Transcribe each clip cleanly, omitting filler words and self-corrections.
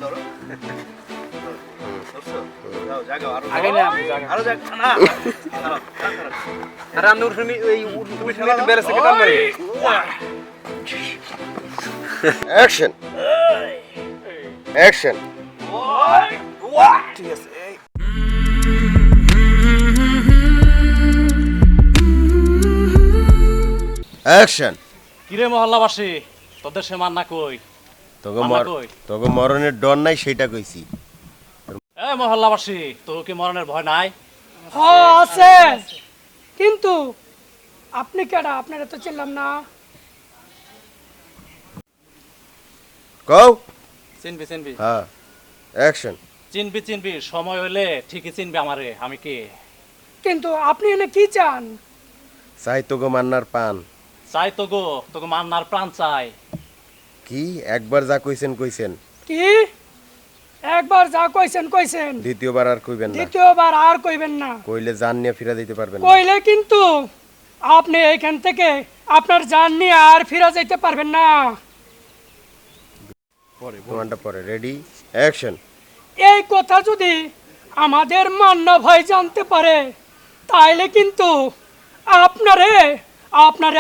ধরো ধরছো যাও জায়গা আগে না আপনি জায়গা আরো জায়গা না আরে আমি উঠে এই উঠে নিয়ে বেরেছে কি তার মানে অ্যাকশন অ্যাকশন ঠিক আছে অ্যাকশন কিরে মহল্লাবাসী তোদের সে মান্না কই মান্না কই? তোকে মরণের ডর নাই সেটা কইছি। এ মহল্লাবাসী তোর কি মরণের ভয় নাই? আছে কিন্তু আপনি কেডা আপনারা তো চিনলাম না। কও চিনবি চিনবি হ্যাঁ অ্যাকশন চিনবি চিনবি সময় হইলে ঠিকই চিনবি আমারে আমি কে। কিন্তু আপনি এনে কি চান? চাই তোকে মান্নার পান। চাই তো গো তোকে মান্নার প্রাণ চাই। কি একবার যা কইছেন কইছেন, কি একবার যা কইছেন কইছেন, দ্বিতীয়বার আর কইবেন না। দ্বিতীয়বার আর কইবেন না। কইলে জান নিয়ে ফিরা দিতে পারবেন না। কইলে কিন্তু আপনি এইখান থেকে আপনার জান নিয়ে আর ফিরে যাইতে পারবেন না। তোমারটা পরে রেডি অ্যাকশন। এই কথা যদি আমাদের মান্না ভাই জানতে পারে তাইলে কিন্তু আপনারে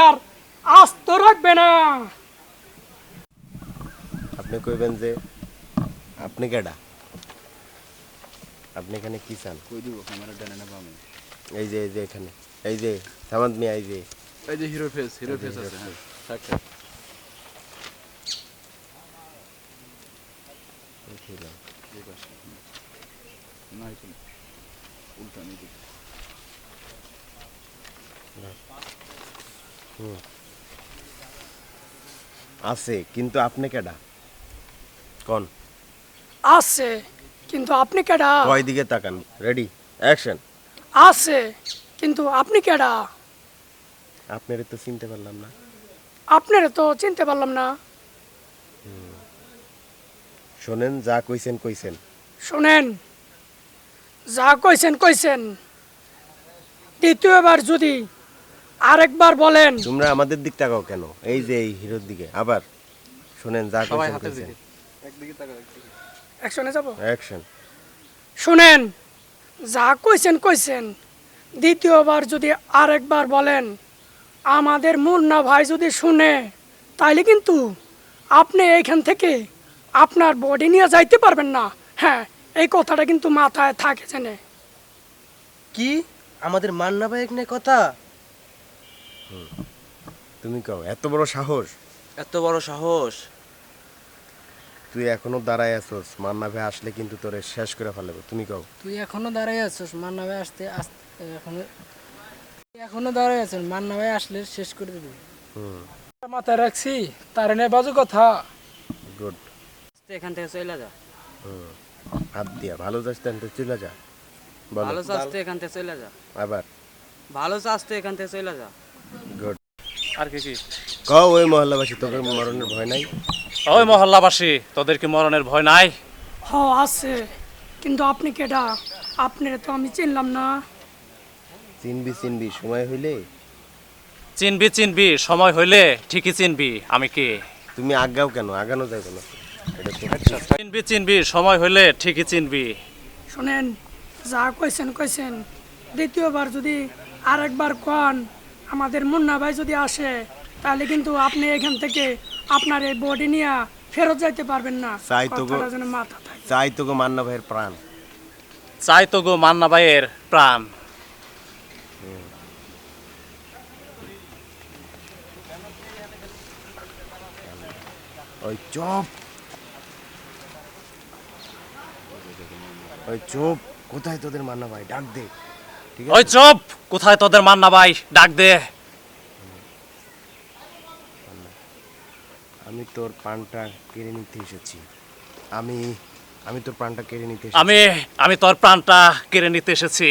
আর আস্ত রাখবে না। আপনি কইবেন যে আপনি কেডা, আপনি এখানে কি চান? কই দিব ক্যামেরা ডানে না বামে এই যে এখানে এই যে সামাদ মিয়া এই যে এই যে হিরো ফেস আছে হ্যাঁ থাক থাক এই পাশে না এখানে উল্টা নিয়ে দিই আছে কিন্তু আপনি কেডা কোন? আছে কিন্তু আপনি কেডা? কয় দিকে তাকান রেডি অ্যাকশন। আছে কিন্তু আপনি কেডা? আপনারে তো চিনতে পারলাম না। আপনারে তো চিনতে পারলাম না। শোনেন যা কইছেন কইছেন। শুনেন যা কইছেন কইছেন, দ্বিতীয়বার যদি আরেকবার বলেন। তোমরা আমাদের দিক তাকাও কেন? এই যে এই হিরোর দিকে আবার শোনেন যা সবাই কইছেন হাতের কইছেন। দিকে একদিকে তাকাও একদিকে অ্যাকশনে যাব। অ্যাকশন। শুনেন যা কইছেন কইছেন, দ্বিতীয়বার যদি আরেকবার বলেন আমাদের মুন্না ভাই যদি শুনে তাইলে কিন্তু আপনি এইখান থেকে আপনার বডি নিয়ে যাইতে পারবেন না। হ্যাঁ এই কথাটা কিন্তু মাথায় থাকে জেনে। কি আমাদের মান্না ভাই এখানে কথা? তুমি কও এত বড় সাহস? এত বড় সাহস? তুই এখনো দাঁড়ায় আছস, মান্না ভাই আসলে কিন্তু তোরে শেষ করে ফেলবে। তুমি কও তুই এখনো দাঁড়াই আছিস মান্না ভাই আসতে এখনো দাঁড়াই আছেন মান্না ভাই আসলে শেষ করে দেবে। মাথায় রাখছি তার নে বাজু কথা। গুড। এখান থেকে চলে যা, হাত দিয়া ভালো যাস তো চলে যা। বলো ভালো চাস তো এখান থেকে চলে যা, আবার ভালো চাস তো এখান থেকে চলে যা। গুড। আর কি কি কও ওই মহল্লাবাসী তোদের মরণের ভয় নাই? ওই মহল্লাবাসী তোদের কি মরণের ভয় নাই? হ আছে কিন্তু আপনি কেডা? আপনার তো আমি চিনলাম না। চিনবি চিনবি সময় হইলে। চিনবি চিনবি সময় হইলে ঠিকই চিনবি আমি কে। তুমি আগাও কেন? আগানো যায় কেন? এটা তো চিনবি চিনবি সময় হইলে ঠিকই চিনবি। শুনেন যা কইছেন কইছেন, দ্বিতীয়বার যদি আরেকবার কন আমাদের মুন্না ভাই যদি আসে তাহলে কিন্তু আপনি এখান থেকে আপনার এই বডি নিয়ে ফেরত যাইতে পারবেন না। চাই তো গো, কথাটা যেন মাথা থাকে। চাই তোকে মান্না ভাইয়ের প্রাণ। চাই তো গো মান্না ভাইয়ের প্রাণ। ওই চুপ, ওই চুপ। কোথায় তোদের মান্না ভাই? ডাক দে। ঠিক ওই আছে চুপ, কোথায় তোদের মান্না ভাই? ডাক দে। আমি তোর প্রাণটা কেড়ে নিতে এসেছি। আমি তোর প্রাণটা কেড়ে নিতে এসেছি। আমি তোর প্রাণটা কেড়ে নিতে এসেছি।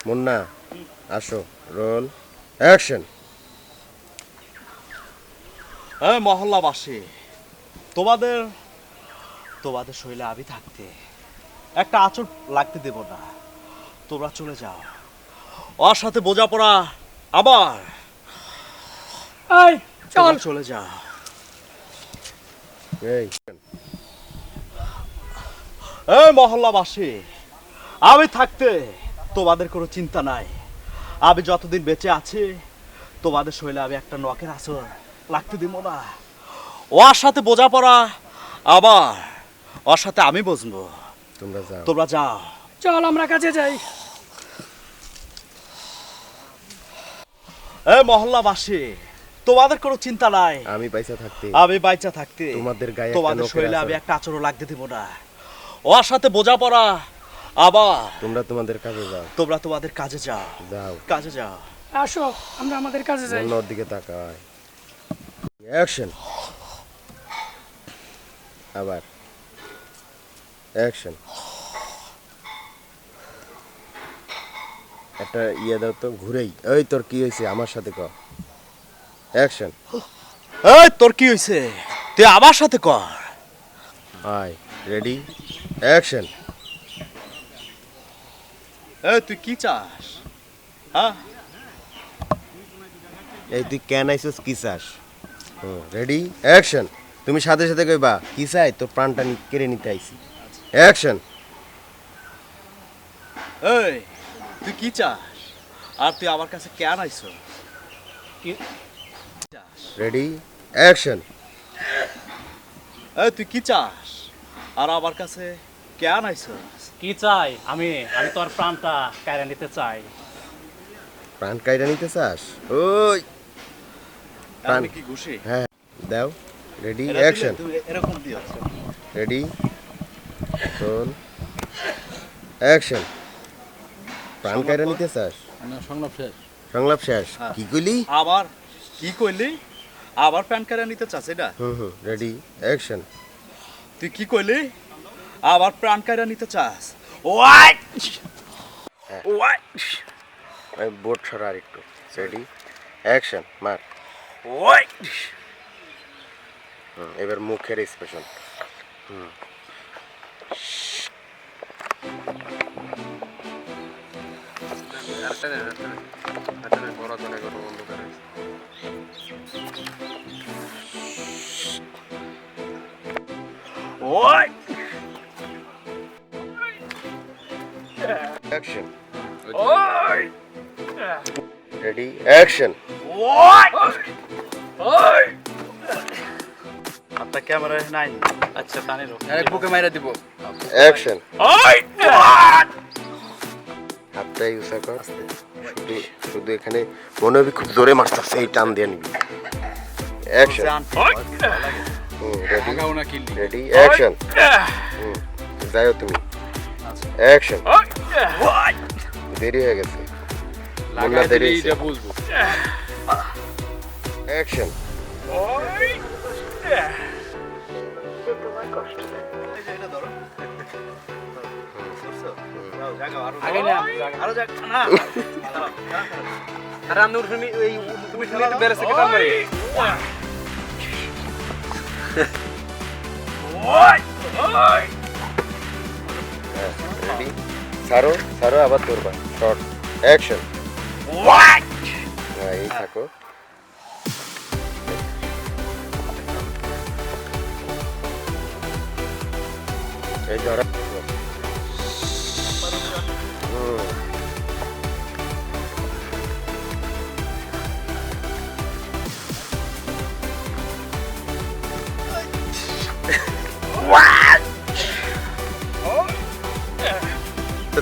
মুন্না আসো, রোল অ্যাকশন। এই মহল্লাবাসী তোমাদের শৈলে আমি থাকতে একটা আঁচড় লাগতে দেব না। তোমরা চলে যাও, ওর সাথে বোঝাপড়া আবার। এই চল চলে যাও। এই এই মহল্লাবাসী, আমি থাকতে তোমাদের কোনো চিন্তা নাই। আমি যতদিন বেঁচে আছি তোমাদের শৈলে আমি একটা নখের আসর লাগতে দিব না। ওর সাথে বোঝাপড়া, আবার ওর সাথে আমি বসবো। তোমরা যাও। তোমরা যাও। চল আমরা কাজে যাই। এই মহল্লাবাসী, তোমাদের কোনো চিন্তা নাই। আমি পয়সা থাকতে আমি বাইচা থাকতে তোমাদের গায়ে একটা তোমাদের নখের শরীরে আমি আঁচড়। একটা আচরণ লাগতে দিব না। ওর সাথে বোঝাপড়া, আবার তোমরা তোমাদের কাজে যাও। তোমরা তোমাদের কাজে যাও। যাও। কাজে যাও। আসো আমরা আমাদের কাজে যাই। অন্যর দিকে তাকায়। অ্যাকশন। আবার অ্যাকশন। একটা ইয়ে দাও তো ঘুরেই। এই তোর কি হয়েছে আমার সাথে কর। অ্যাকশন। এই তোর কি হয়েছে, তুই আমার সাথে কর। আয় রেডি অ্যাকশন। এই তুই কি চাস? হ্যাঁ, এই তুই কেন আইসস কি চাস? Ready action. তুমি সাথে সাথে কইবা কি চাই, তোর প্রাণটা কেড়ে নিতে আইছি। অ্যাকশন। এই তুই কি চাস, আর তুই আমার কাছে কেন আইছ? Ready action. এই তুই কি চাস, আর আমার কাছে কেন আইছ? কি চাই? আমি তোর প্রাণটা কাইরা নিতে চাই। প্রাণ কাইরা নিতে চাস? ওই প্রাণ আমি কি ঘুষি? হ্যাঁ দাও। রেডি এটা অ্যাকশন। দিলে তুই এরকম দিও। Ready roll action. প্রাণ কাইরা নিতে চাস? না সংলাপ শেষ। সংলাপ শেষ। কি কইলি? আবার কি কইলি? আবার প্যান কার্ড নিতে চাস এটা? Ready action. তুই কি কইলি? আবার প্রাণ কাইরা নিতে চাস? ওয়াই ওয়াই আমি বোর্ড সরা আর একটু। রেডি অ্যাকশন মার। ওয়াই এবার মুখের এক্সপ্রেশন। ওয়াই অ্যাকশন। ওয়াই রেডি অ্যাকশন। ওয়াই ওয়াই আপনার ক্যামেরা নাই? আচ্ছা তানির আরেক বুকে মাইরা দিব। অ্যাকশন। ওয়াই হাতটা ইউজ কর। শুধু শুধু এখানে মনে হবে খুব জোরে মারতেছে, এই টান দিয়ে নিবি। অ্যাকশন। রেডি আগাও না কিল্লি। Ready action. যাও তুমি। অ্যাকশন। দেরি হয়ে গেছে। মুন্না লাগাই দেরি দিলে হয়েছে। এটা বুঝবো। অ্যাকশন। আগে না আরো যাক না। আর আমি উঠে এই তুমি শুনে একটু বেরেছে কেটে মারি। রেডি সারো সারো আবার তোরবা শর্ট অ্যাকশন। হ্যাঁ এই থাকো। এই ধরা।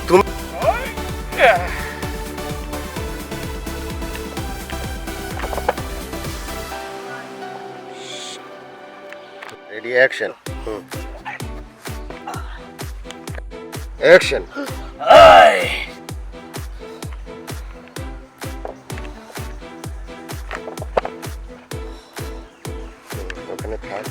তুমি রেডি অ্যাকশন। অ্যাকশন। ওখানে থাক।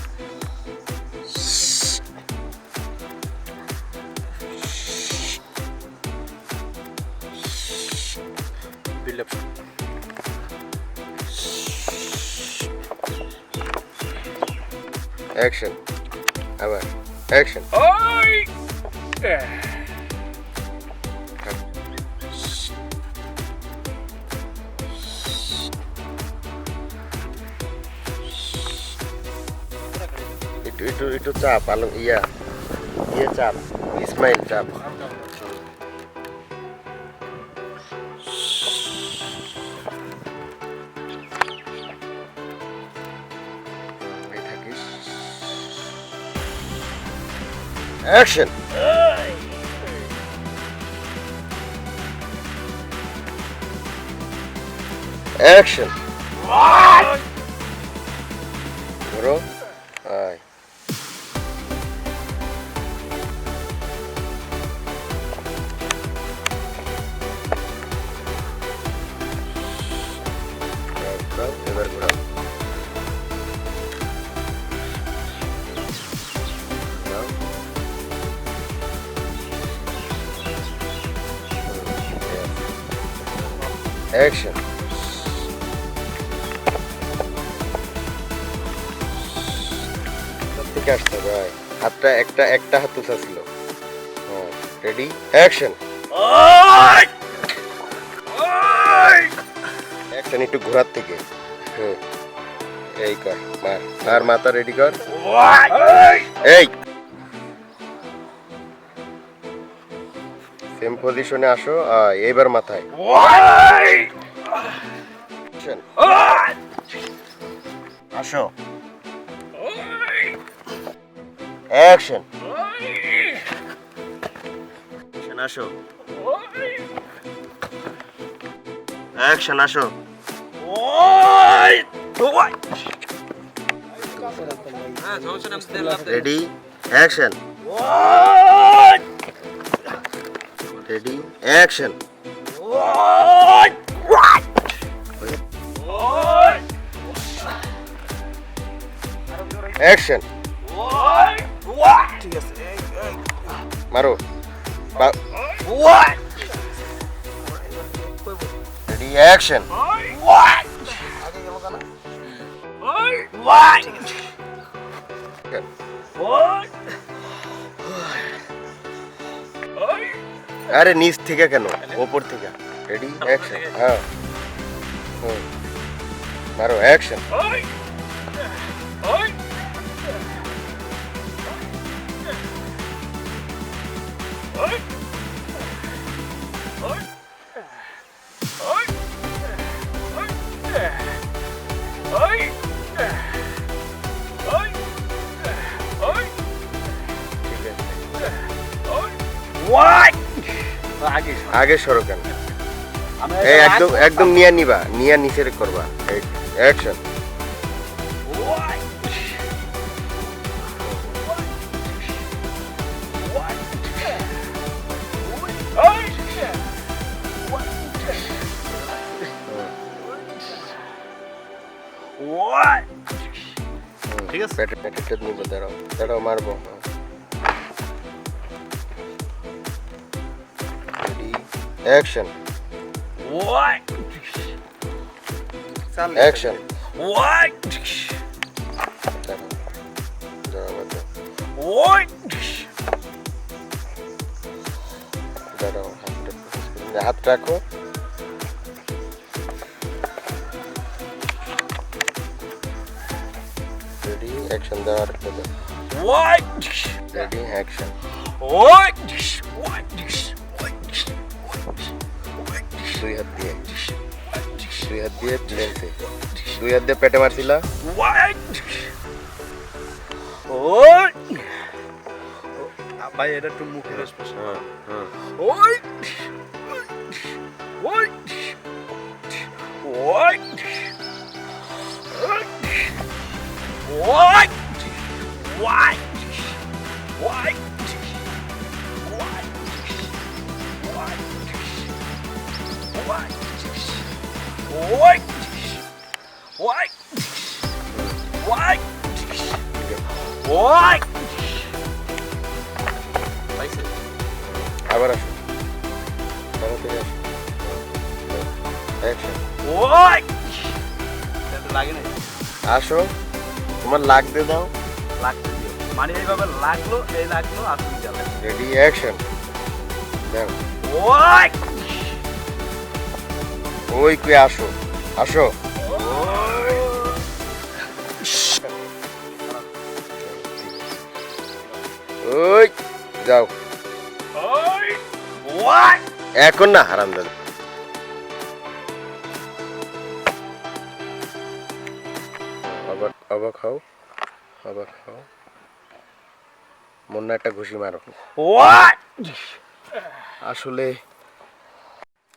বিল্ডআপ। অ্যাকশন। আবার অ্যাকশন। একটু একটু চাপ আলম ইয়া চাপ ইসমাইল চাপ এই থাকিস অ্যাকশন অ্যাকশন ধরো আয় ঘোরাও, এবার ঘোরাও ঘোরাও। অ্যাকশন থেকে আসতে হবে আয়। হাতটা একটা হাত উঁচা ছিল হ্যাঁ রেডি অ্যাকশন অ্যাকশন একটু ঘোরার থেকে হুম এই কর মার আর মাথা রেডি কর এই সেম পজিশনে আসো এইবার মাথায় Action. আসো অ্যাকশন আসো অ্যাকশন আসো ready action ready action action মারো রেডি অ্যাকশন আরে নিচ থেকে কেন ওপর থেকে রেডি অ্যাকশন হ্যাঁ মারো অ্যাকশন আগে সরো কেন এই একদম নিয়ে নিবা নিয়ে নিচে করবা অ্যাকশন ঠিক আছে প্যাটেট নিব দাঁড়াও মারবো অ্যাকশন অ্যাকশন দাঁড়াও হাত রাখো রেডি অ্যাকশন দেওয়ার রেডি অ্যাকশন দুই হাত দিয়ে লেন্সে দুই হাত দিয়ে পেটে মারছিলা ভাই এটা একটু মুখের এক্সপ্রেশন আবার আসো তাড়াতাড়ি আসো অ্যাকশন লাগে না আসো তোমার লাগতে দাও লাগতে দিও মানে এইভাবে লাগলো এই লাগলো আর তুমি গেলে রেডি অ্যাকশন দাও ওই কই আসো আসো ওই যাও এখন না হারামজাদা অবাক হও মনে একটা ঘুষি মারো আসলে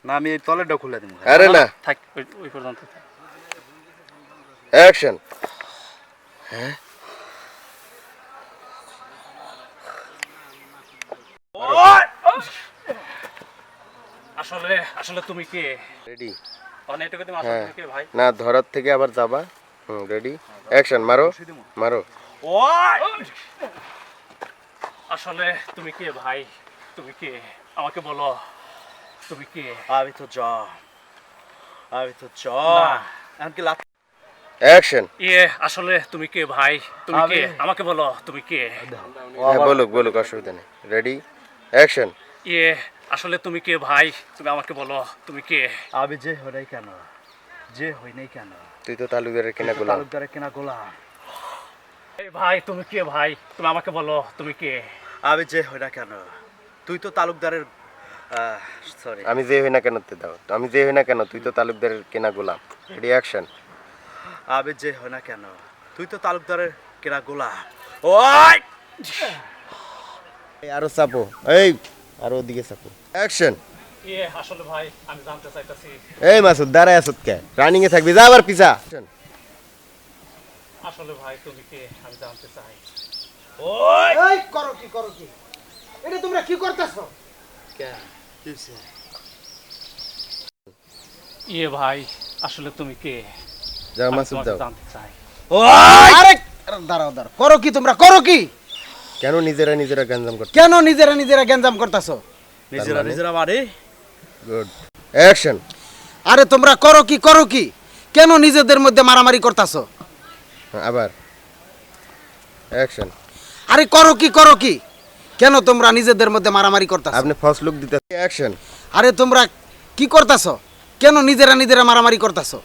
না আমি এই তলেরটা খুলে দিব আরে না থাক ওই পর্যন্ত থাক। অ্যাকশন আসলে আসলে তুমি কে রেডি অনেকটুকু তুমি হ্যাঁ আসলে কে ভাই না ধরার থেকে আবার যাবা রেডি অ্যাকশন মারো মারো আসলে তুমি কে ভাই তুমি কে আমাকে বলো তুমি কে আমি তো না। এমনকি লাত অ্যাকশন আসলে তুমি কে ভাই তুমি কে আমি- আমাকে বলো তুমি কে হ্যাঁ বলুক অসুবিধা নেই রেডি অ্যাকশন আসলে তুমি কে ভাই তুমি আমাকে বলো তুমি কে আমি যে হই নাই কেন তুই তো তালুকদারের কেনা গোলাম তালুকদারের কেনা গোলাম এই ভাই তুমি কে ভাই তুমি আমাকে বলো তুমি কে আমি যে হই না কেন তুই তো তালুকদারের সরি আমি যে হই না কেন তে দাও আমি যে হই না কেন তুই তো তালুকদারের কেনা গোলাম রেডি অ্যাকশন আমি যে হই না কেন তুই তো তালুকদারের কেনা গোলাম ওই আরো চাপো এই আরো ওদিকে চাপো অ্যাকশন আসলে ভাই আমি জানতে চাইতাছি এই মাসুদ দাঁড়ায় আসুদ কে রানিং এ থাকবি যা আবার পিছা আসলে ভাই তুমি কে আমি জানতে চাই এই করো কি এটা তোমরা কি করতেছো ভাই আসলে তুমি কে যা আমি মাসুদ তোমাকে দাও জানতে চাই আরে দাঁড়াও করো কি তোমরা করো কি কেন নিজেরা গঞ্জাম করতে কেন নিজেরা গ্যাঞ্জাম করতেছো নিজেরা মারে গুড অ্যাকশন আরে তোমরা করো কি কেন নিজেদের মধ্যে মারামারি করতেছো আবার অ্যাকশন আরে করো কি কেন তোমরা নিজেদের মধ্যে মারামারি করতেছো আপনি ফার্স্ট লুক দিতে অ্যাকশন আরে তোমরা কি করতেছো কেন নিজেরা মারামারি করতেছো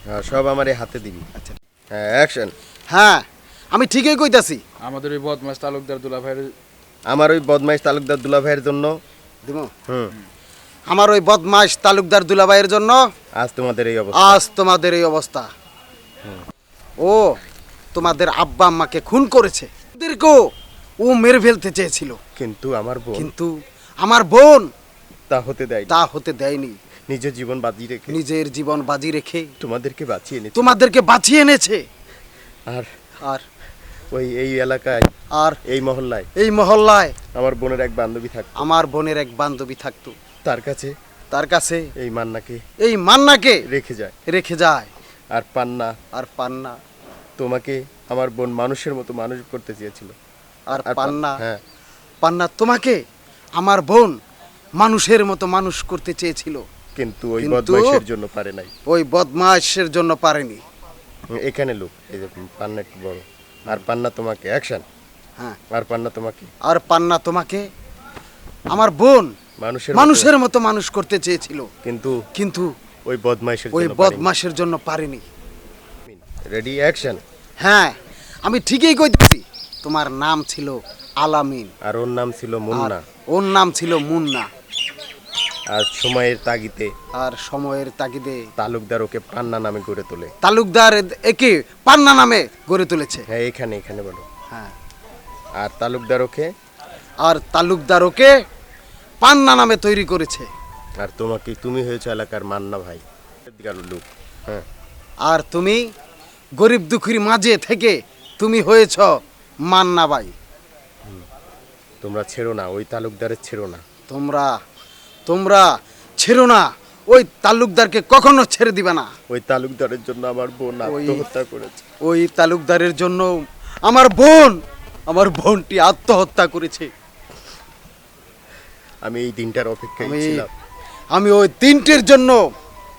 হ্যাঁ সব আমার এই হাতে দিবি আচ্ছা হ্যাঁ অ্যাকশন হ্যাঁ আমি ঠিকই কইতাছি আমাদের ওই বদমাস তালুকদার দুলাভাইয়ের আমার ওই বদমাইশ তালুকদার দুলাভাইয়ের জন্য দিমু হুম আমার ওই বদমাশ তালুকদার দুলাভাইয়ের জন্য আজ তোমাদের এই অবস্থা আজ তোমাদের এই অবস্থা ও তোমাদের আব্বা আম্মাকে খুন করেছে ওদেরকেও ও মেরে ফেলতে চেয়েছিল কিন্তু আমার বোন কিন্তু আমার বোন তা হতে দেয় তা হতে দেয়নি নিজের জীবন বাজি রেখে নিজের জীবন বাজি রেখে তোমাদেরকে বাঁচিয়ে এনেছে তোমাদেরকে বাঁচিয়ে এনেছে আর আর ওই এই এলাকায় আর এই মহল্লায় এই মহল্লায় আমার বোনের এক বান্ধবী থাকতো আমার বোনের এক বান্ধবী থাকতো তার কাছে তার কাছে এই মান্নাকে এই মান্নাকে রেখে যায় রেখে যায় আর পান্না আর পান্না তোমাকে আমার বোন মানুষের মতো মানুষ করতে চেয়েছিল আর আর পান্না হ্যাঁ পান্না তোমাকে আমার বোন মানুষের মতো মানুষ করতে চেয়েছিল কিন্তু ওই কিন্তু- বদমাইশের জন্য পারে নাই ওই বদমাশের জন্য পারেনি এখানে লোক এই যে পান্না একটু বড় আর পান্না তোমাকে অ্যাকশন হ্যাঁ আর পান্না তোমাকে আর পান্না তোমাকে আমার বোন মানুষের মানুষের মতো মানুষ করতে চেয়েছিল কিন্তু কিন্তু ওই বদমাইশের ওই জন্য বদমাশের জন্য পারেনি রেডি অ্যাকশন হ্যাঁ আমি ঠিকই কইতেছি তোমার নাম ছিল আলামিন আর ওর নাম ছিল আর মুন্না ওর নাম ছিল মুন্না আর সময়ের তাগিতে আর সময়ের তাগিদে তালুকদার ওকে পান্না নামে গড়ে তোলে তালুকদার একে পান্না নামে গড়ে তুলেছে হ্যাঁ এখানে বলো হ্যাঁ আর তালুকদার ওকে আর তালুকদার ওকে পান্না নামে তৈরি করেছে আর তুমি হয়েছে এলাকার মান্না ভাই এদিকার লোক হ্যাঁ আর তুমি গরিব দুঃখীর মাঝে থেকে তুমি হয়েছ মান্না বাই তোমরা ছেড়ো না ওই তালুকদারের ছেড়ো না তোমরা ছেড়ো না ওই তালুকদারকে কখনো ছেড়ে দিবে না ওই তালুকদারের জন্য আমার বোন আত্মহত্যা করেছে ওই তালুকদারের জন্য আমার বোনটি আত্মহত্যা করেছে আমি এই দিনটার অপেক্ষায় আমি ছিলাম আমি ওই দিনটির জন্য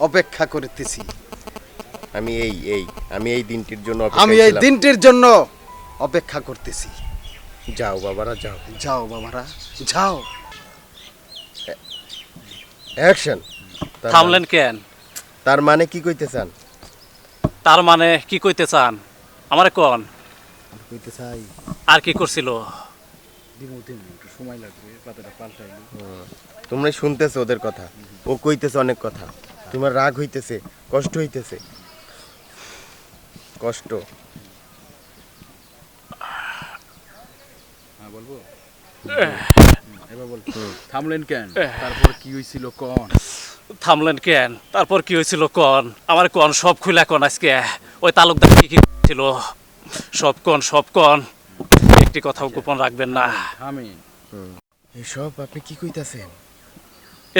অপেক্ষা করতেছি আমি এই দিনটির জন্য আমি অপেক্ষায় এই ছিলাম। দিনটির জন্য অপেক্ষা করতেছি যাও বাবারা যাও যাও বাবারা যাও অ্যাকশন থামলেন কেন তার মানে কি কইতে চান তার মানে কি কইতে চান আমারে কোন কইতে চাই আর কি করছিল দিমু দিমু একটু সময় লাগবে পাতাটা পাল্টাইলো। তোমরা শুনতেছো ওদের কথা, ও কইতেছে অনেক কথা, তোমার রাগ হইতেছে, কষ্ট হইতেছে, কষ্ট। হ্যাঁ বলবো এবার বল থামলেন কেন? তারপর কি হয়েছিল কোন? থামলেন কেন? তারপর কি হয়েছিল কন? আমার কন সব খুলে কন আজকে। ওই তালুকদার কি কি ছিল সব কন। একটি কথাও গোপন রাখবেন না। থামেন। এসব আপনি কি কইতাছেন?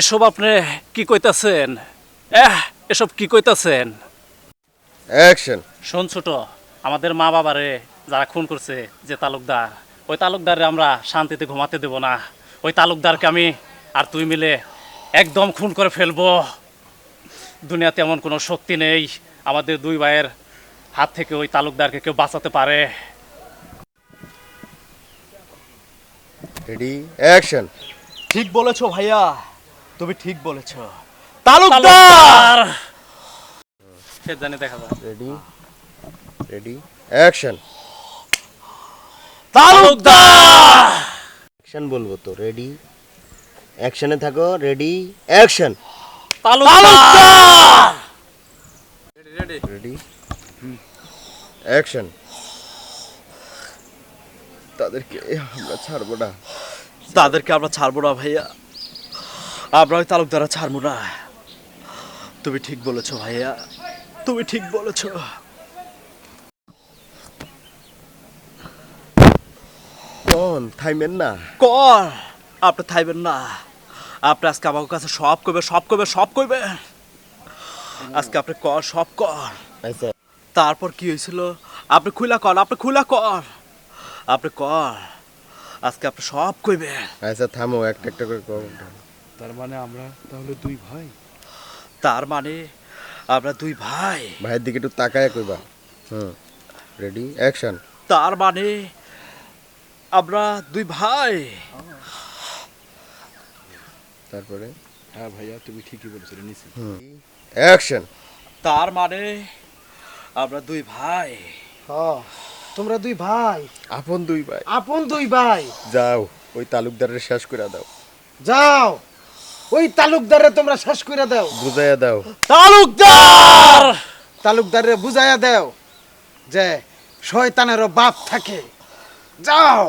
এসব আপনি কি কইতাছেন? এসব কি কইতাছেন? অ্যাকশন। শোন ছোট, আমাদের মা বাবারে যারা খুন করছে যে তালুকদার, ওই তালুকদারে আমরা শান্তিতে ঘুমাতে দেব না। ওই তালুকদারকে আমি আর তুই মিলে একদম খুন করে ফেলবো। দুনিয়াতে এমন কোনো শক্তি নেই আমাদের দুই ভাইয়ের হাত থেকে ওই তালুকদারকে কেউ বাঁচাতে পারে। Ready action. ঠিক বলেছো ভাইয়া, তুমি ঠিক বলেছো। তালুকদার! তালুকদার! সে জানি দেখা যায়। Ready ready action. Talukdar! Action বলবো তো, রেডি অ্যাকশনে থাকো, ready action. Talukdar! Ready action. তাদেরকে আমরা ছাড়বো না। তাদেরকে আমরা ছাড়বো না ভাইয়া, আমরা ওই তালুকদারা ছাড়বো না। তুমি ঠিক বলেছো ভাইয়া, তুমি ঠিক বলেছো। কোন থাইমেন না? কর, আপনি থাইবেন না। আপনি আজকে আমার কাছে সব কইবে। আজকে আপনি কর, সব কর। আচ্ছা তারপর কি হয়েছিল আপনি খুলা কর, আপনি কর। আজকে আপনি সব কইবে। আচ্ছা থামো, একটা একটা করে কর। তার মানে আমরা তাহলে দুই ভাই? তার মানে আমরা দুই ভাই। ভাইয়ের দিকে একটু তাকায় কইবা। Ready action. তার মানে আমরা দুই ভাই। তারপরে হ্যাঁ ভাইয়া তুমি ঠিকই বলেছো নিছি। অ্যাকশন। তার মানে আমরা দুই ভাই। তোমরা দুই ভাই, আপন দুই ভাই। আপন দুই ভাই। যাও ওই তালুকদারের শেষ করে দাও, যাও ওই তালুকদারে তোমরা শেষ করে দাও। বুঝাইয়া দাও। তালুকদার! তালুকদারে বুঝাইয়া দাও যে শয়তানেরও বাপ থাকে। যাও।